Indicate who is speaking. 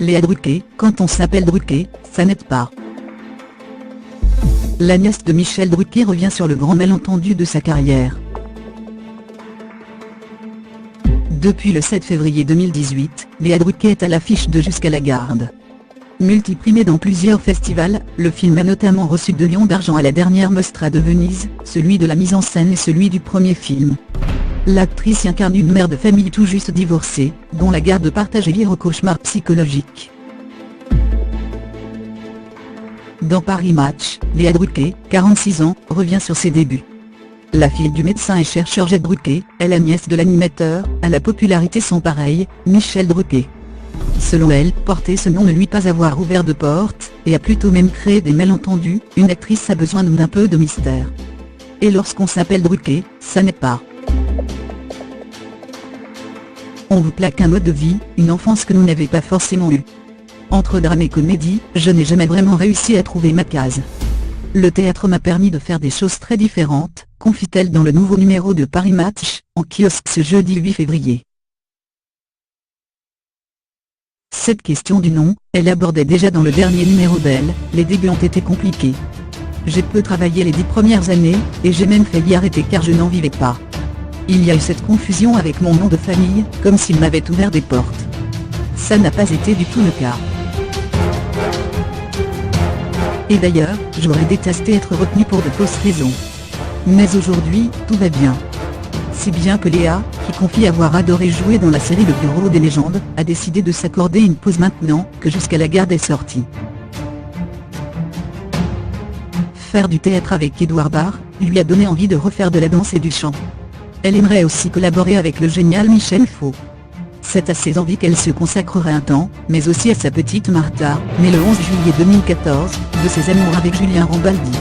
Speaker 1: Léa Druquet, quand on s'appelle Druquet, ça n'aide pas. La nièce de Michel Druquet revient sur le grand malentendu de sa carrière. Depuis le 7 février 2018, Léa Druquet est à l'affiche de Jusqu'à la garde. Multiprimé dans plusieurs festivals, le film a notamment reçu 2 Lions d'argent à la dernière Mostra de Venise, celui de la mise en scène et celui du premier film. L'actrice incarne une mère de famille tout juste divorcée, dont la garde partagée vire au cauchemar psychologique. Dans Paris Match, Léa Druquet, 46 ans, revient sur ses débuts. La fille du médecin et chercheur Jacques Druquet, est la nièce de l'animateur, à la popularité sans pareille, Michel Druquet. Selon elle, porter ce nom ne lui pas avoir ouvert de porte, et a plutôt même créé des malentendus. Une actrice a besoin d'un peu de mystère. Et lorsqu'on s'appelle Druquet, ça n'est pas. On vous plaque un mode de vie, une enfance que nous n'avez pas forcément eue. Entre drame et comédie, je n'ai jamais vraiment réussi à trouver ma case. Le théâtre m'a permis de faire des choses très différentes, confie-t-elle dans le nouveau numéro de Paris Match, en kiosque ce jeudi 8 février. Cette question du nom, elle abordait déjà dans le dernier numéro d'Elle. Les débuts ont été compliqués. J'ai peu travaillé les 10 premières années, et j'ai même failli arrêter car je n'en vivais pas. Il y a eu cette confusion avec mon nom de famille, comme s'il m'avait ouvert des portes. Ça n'a pas été du tout le cas. Et d'ailleurs, j'aurais détesté être retenu pour de fausses raisons. Mais aujourd'hui, tout va bien. Si bien que Léa, qui confie avoir adoré jouer dans la série Le Bureau des légendes, a décidé de s'accorder une pause maintenant que Jusqu'à la garde est sorti. Faire du théâtre avec Édouard Baird lui a donné envie de refaire de la danse et du chant. Elle aimerait aussi collaborer avec le génial Michel Faux. C'est à ses envies qu'elle se consacrerait un temps, mais aussi à sa petite Martha, née le 11 juillet 2014, de ses amours avec Julien Rambaldi.